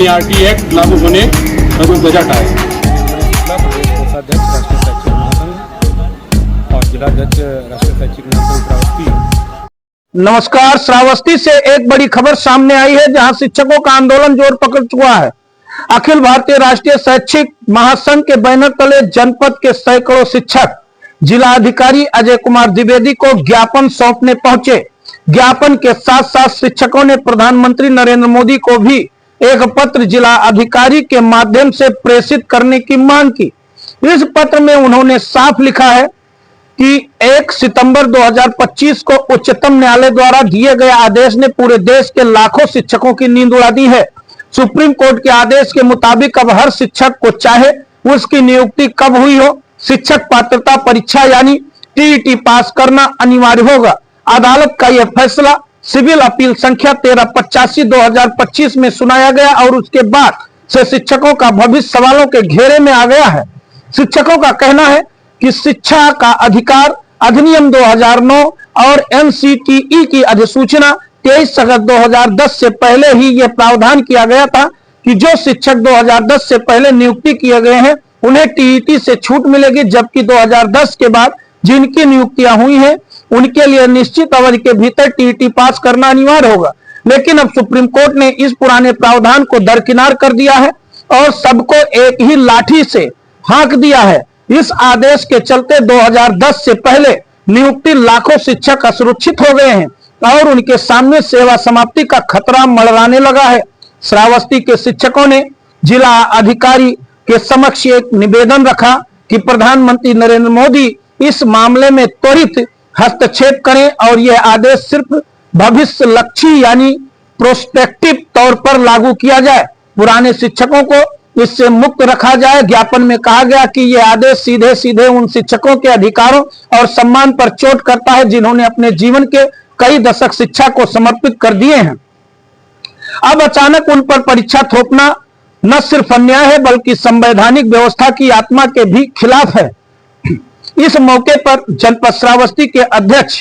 एनईआरटी act लागू होने का जो बजट आया और जिलाध्यक्ष राष्ट्रीय शैक्षिक श्रावस्ती। नमस्कार। श्रावस्ती से एक बड़ी खबर सामने आई है जहां शिक्षकों का आंदोलन जोर पकड़ चुका है। अखिल भारतीय राष्ट्रीय शैक्षिक महासंघ के बैनर तले जनपद के सैकड़ों शिक्षक जिला अधिकारी अजय कुमार द्विवेदी को ज्ञापन सौंपने पहुंचे। ज्ञापन के साथ साथ शिक्षकों ने प्रधानमंत्री नरेंद्र मोदी को भी एक पत्र जिला अधिकारी के माध्यम से प्रेषित करने की मांग की। इस पत्र में उन्होंने साफ लिखा है कि 1 सितंबर 2025 को उच्चतम न्यायालय द्वारा दिए गए आदेश ने पूरे देश के लाखों शिक्षकों की नींद उड़ा दी है। सुप्रीम कोर्ट के आदेश के मुताबिक अब हर शिक्षक को चाहे उसकी नियुक्ति कब हुई हो, शिक्षक पात्रता परीक्षा यानी टीईटी पास करना अनिवार्य होगा। अदालत का यह फैसला सिविल अपील संख्या 1385/2025 में सुनाया गया और उसके बाद से शिक्षकों का भविष्य सवालों के घेरे में आ गया है। शिक्षकों का कहना है कि शिक्षा का अधिकार अधिनियम 2009 और एनसीटीई की अधिसूचना 23 अगस्त 2010 से पहले ही यह प्रावधान किया गया था कि जो शिक्षक 2010 से पहले नियुक्ति किए गए हैं उन्हें टीईटी से छूट मिलेगी, जबकि 2010 के बाद जिनकी नियुक्तियां हुई हैं उनके लिए निश्चित अवधि के भीतर टीईटी पास करना अनिवार्य होगा। लेकिन अब सुप्रीम कोर्ट ने इस पुराने प्रावधान को दरकिनार कर दिया है और सबको एक ही लाठी से हाँक दिया है। इस आदेश के चलते 2010 से पहले नियुक्ति लाखों शिक्षक असुरक्षित हो गए हैं और उनके सामने सेवा समाप्ति का खतरा मंडराने लगा है। श्रावस्ती के शिक्षकों ने जिला अधिकारी के समक्ष एक निवेदन रखा कि प्रधानमंत्री नरेंद्र मोदी इस मामले में त्वरित हस्तक्षेप करें और यह आदेश सिर्फ भविष्य लक्ष्य यानी प्रोस्पेक्टिव तौर पर लागू किया जाए। पुराने शिक्षकों को इससे मुक्त रखा जाए। ज्ञापन में कहा गया कि यह आदेश सीधे सीधे उन शिक्षकों के अधिकारों और सम्मान पर चोट करता है जिन्होंने अपने जीवन के कई दशक शिक्षा को समर्पित कर दिए हैं। अब अचानक उन पर परीक्षा थोपना न सिर्फ अन्याय है बल्कि संवैधानिक व्यवस्था की आत्मा के भी खिलाफ है। इस मौके पर जनपद श्रावस्ती के अध्यक्ष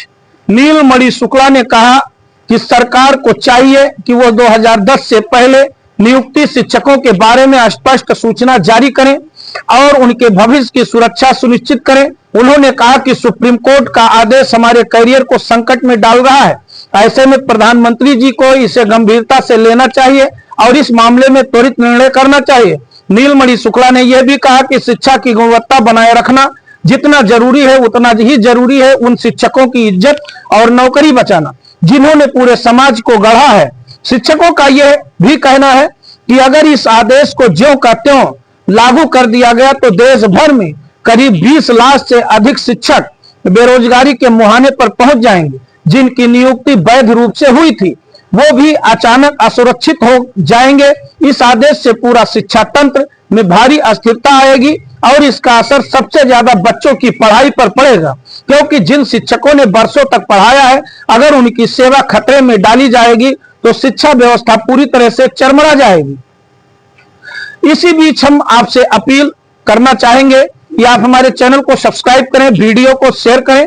नीलमणि शुक्ला ने कहा कि सरकार को चाहिए कि वो 2010 से पहले नियुक्ति शिक्षकों के बारे में स्पष्ट सूचना जारी करें और उनके भविष्य की सुरक्षा सुनिश्चित करें। उन्होंने कहा कि सुप्रीम कोर्ट का आदेश हमारे करियर को संकट में डाल रहा है। ऐसे में प्रधानमंत्री जी को इसे गंभीरता से लेना चाहिए और इस मामले में त्वरित निर्णय करना चाहिए। नीलमणि शुक्ला ने यह भी कहा कि शिक्षा की गुणवत्ता बनाए रखना जितना जरूरी है उतना ही जरूरी है उन शिक्षकों की इज्जत और नौकरी बचाना जिन्होंने पूरे समाज को गढ़ा है। शिक्षकों का यह भी कहना है कि अगर इस आदेश को ज्यों का त्यों लागू कर दिया गया तो देश भर में करीब 20 लाख से अधिक शिक्षक बेरोजगारी के मुहाने पर पहुंच जाएंगे। जिनकी नियुक्ति वैध रूप से हुई थी वो भी अचानक असुरक्षित हो जाएंगे। इस आदेश से पूरा शिक्षा तंत्र में भारी अस्थिरता आएगी और इसका असर सबसे ज्यादा बच्चों की पढ़ाई पर पड़ेगा, क्योंकि जिन शिक्षकों ने वर्षों तक पढ़ाया है अगर उनकी सेवा खतरे में डाली जाएगी तो शिक्षा व्यवस्था पूरी तरह से चरमरा जाएगी। इसी बीच हम आपसे अपील करना चाहेंगे कि आप हमारे चैनल को सब्सक्राइब करें, वीडियो को शेयर करें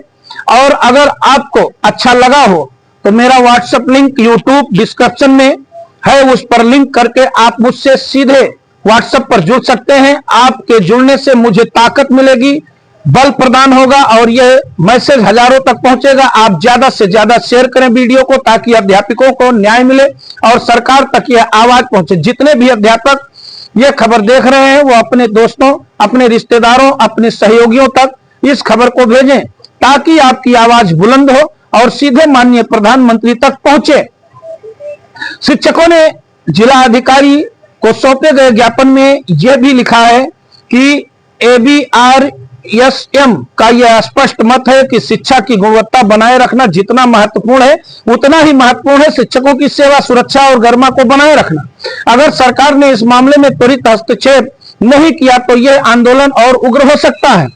और अगर आपको अच्छा लगा हो तो मेरा व्हाट्सएप लिंक यूट्यूब डिस्क्रिप्शन में है, उस पर लिंक करके आप मुझसे सीधे व्हाट्सएप पर जुड़ सकते हैं। आपके जुड़ने से मुझे ताकत मिलेगी, बल प्रदान होगा और यह मैसेज हजारों तक पहुंचेगा। आप ज्यादा से ज्यादा शेयर करें वीडियो को ताकि अध्यापकों को न्याय मिले और सरकार तक यह आवाज पहुंचे। जितने भी अध्यापक ये खबर देख रहे हैं वो अपने दोस्तों, अपने रिश्तेदारों, अपने सहयोगियों तक इस खबर को भेजें ताकि आपकी आवाज बुलंद हो और सीधे माननीय प्रधानमंत्री तक पहुंचे। शिक्षकों ने जिला अधिकारी को सौंपे गए ज्ञापन में यह भी लिखा है कि ABRSM का यह स्पष्ट मत है कि शिक्षा की गुणवत्ता बनाए रखना जितना महत्वपूर्ण है उतना ही महत्वपूर्ण है शिक्षकों की सेवा, सुरक्षा और गरिमा को बनाए रखना। अगर सरकार ने इस मामले में त्वरित हस्तक्षेप नहीं किया तो यह आंदोलन और उग्र हो सकता है।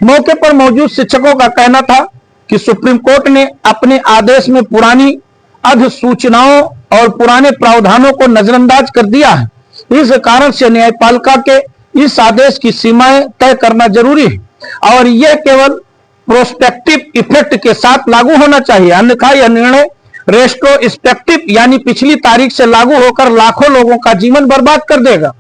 मौके पर मौजूद शिक्षकों का कहना था कि सुप्रीम कोर्ट ने अपने आदेश में पुरानी अधिसूचनाओं और पुराने प्रावधानों को नजरअंदाज कर दिया है। इस कारण से न्यायपालिका के इस आदेश की सीमाएं तय करना जरूरी है और यह केवल प्रोस्पेक्टिव इफेक्ट के साथ लागू होना चाहिए, अन्यथा यह निर्णय रेट्रोस्पेक्टिव यानी पिछली तारीख से लागू होकर लाखों लोगों का जीवन बर्बाद कर देगा।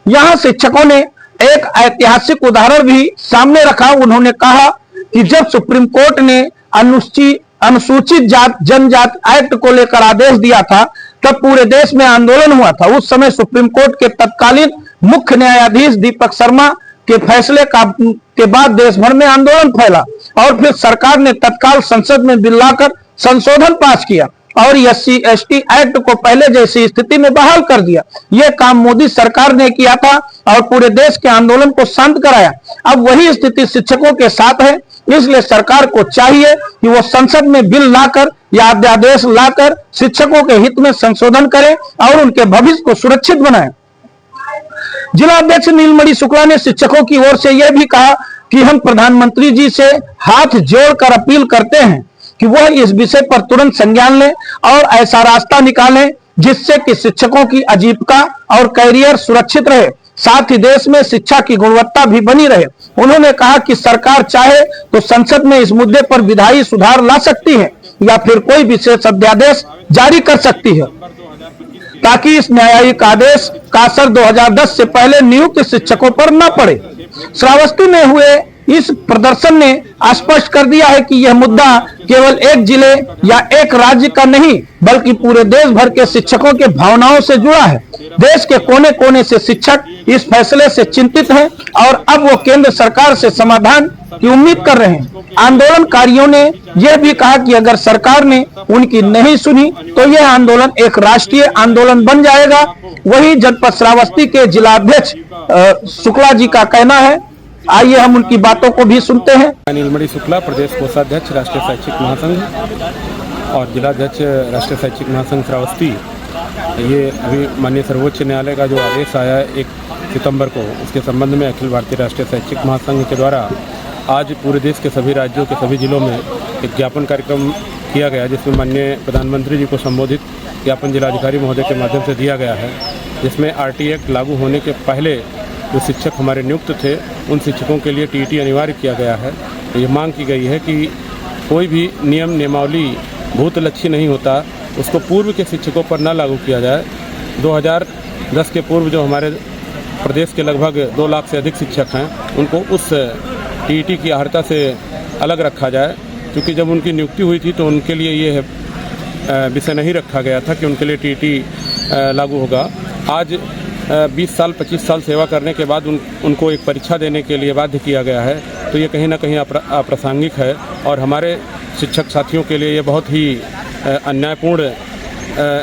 यहां शिक्षकों ने एक ऐतिहासिक उदाहरण भी सामने रखा। उन्होंने कहा कि जब सुप्रीम कोर्ट ने अनुसूचित जनजाति एक्ट को लेकर आदेश दिया था तब पूरे देश में आंदोलन हुआ था। उस समय सुप्रीम कोर्ट के तत्कालीन मुख्य न्यायाधीश दीपक शर्मा के फैसले के बाद देश भर में आंदोलन फैला और फिर सरकार ने तत्काल संसद में बिल लाकर संशोधन पास किया और SC/ST एक्ट को पहले जैसी स्थिति में बहाल कर दिया। यह काम मोदी सरकार ने किया था और पूरे देश के आंदोलन को शांत कराया। अब वही स्थिति शिक्षकों के साथ है, इसलिए सरकार को चाहिए कि वो संसद में बिल लाकर या अध्यादेश लाकर शिक्षकों के हित में संशोधन करे और उनके भविष्य को सुरक्षित बनाए। जिला अध्यक्ष नीलमणि शुक्ला ने शिक्षकों की ओर से यह भी कहा कि हम प्रधानमंत्री जी से हाथ जोड़कर अपील करते हैं कि वह इस विषय पर तुरंत संज्ञान लें और ऐसा रास्ता निकालें जिससे कि शिक्षकों की आजीविका और कैरियर सुरक्षित रहे, साथ ही देश में शिक्षा की गुणवत्ता भी बनी रहे। उन्होंने कहा कि सरकार चाहे तो संसद में इस मुद्दे पर विधायी सुधार ला सकती है या फिर कोई विशेष अध्यादेश जारी कर सकती है ताकि इस न्यायिक आदेश का असर 2010 से पहले नियुक्त शिक्षकों पर न पड़े। श्रावस्ती में हुए इस प्रदर्शन ने स्पष्ट कर दिया है कि यह मुद्दा केवल एक जिले या एक राज्य का नहीं बल्कि पूरे देश भर के शिक्षकों के भावनाओं से जुड़ा है। देश के कोने कोने से शिक्षक इस फैसले से चिंतित हैं और अब वो केंद्र सरकार से समाधान की उम्मीद कर रहे हैं। आंदोलनकारियों ने यह भी कहा कि अगर सरकार ने उनकी नहीं सुनी तो यह आंदोलन एक राष्ट्रीय आंदोलन बन जाएगा। वही जनपद श्रावस्ती के जिलाध्यक्ष शुक्ला जी का कहना है, आइए हम उनकी बातों को भी सुनते हैं। नीलमणि शुक्ला, प्रदेश कोषाध्यक्ष राष्ट्रीय शैक्षिक महासंघ और जिलाध्यक्ष राष्ट्रीय शैक्षिक महासंघ श्रावस्ती। ये अभी माननीय सर्वोच्च न्यायालय का जो आदेश आया है 1 सितंबर को, उसके संबंध में अखिल भारतीय राष्ट्रीय शैक्षिक महासंघ के द्वारा आज पूरे देश के सभी राज्यों के सभी जिलों में एक ज्ञापन कार्यक्रम किया गया, जिसमें माननीय प्रधानमंत्री जी को संबोधित ज्ञापन जिलाधिकारी महोदय के माध्यम से दिया गया है, जिसमें RT एक्ट लागू होने के पहले जो शिक्षक हमारे नियुक्त थे उन शिक्षकों के लिए TET अनिवार्य किया गया है। तो ये मांग की गई है कि कोई भी नियम नियमावली भूतलक्षी नहीं होता, उसको पूर्व के शिक्षकों पर न लागू किया जाए। 2010 के पूर्व जो हमारे प्रदेश के लगभग 2 लाख से अधिक शिक्षक हैं उनको उस TET की अर्हता से अलग रखा जाए, क्योंकि जब उनकी नियुक्ति हुई थी तो उनके लिए ये विषय नहीं रखा गया था कि उनके लिए TET लागू होगा। आज 20 साल 25 साल सेवा करने के बाद उनको एक परीक्षा देने के लिए बाध्य किया गया है, तो ये कहीं ना कहीं अप्रासंगिक है और हमारे शिक्षक साथियों के लिए ये बहुत ही अन्यायपूर्ण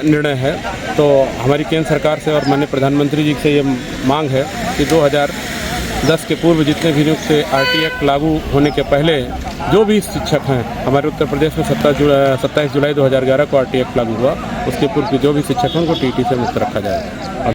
निर्णय है। तो हमारी केंद्र सरकार से और माननीय प्रधानमंत्री जी से ये मांग है कि 2010 के पूर्व जितने भी नियुक्त RT एक्ट लागू होने के पहले जो भी शिक्षक हैं, हमारे उत्तर प्रदेश में 27 जुलाई 2011 को RT एक्ट लागू हुआ, उसके पूर्व के जो भी शिक्षक हैं उनको TET से मुक्त रखा जाए।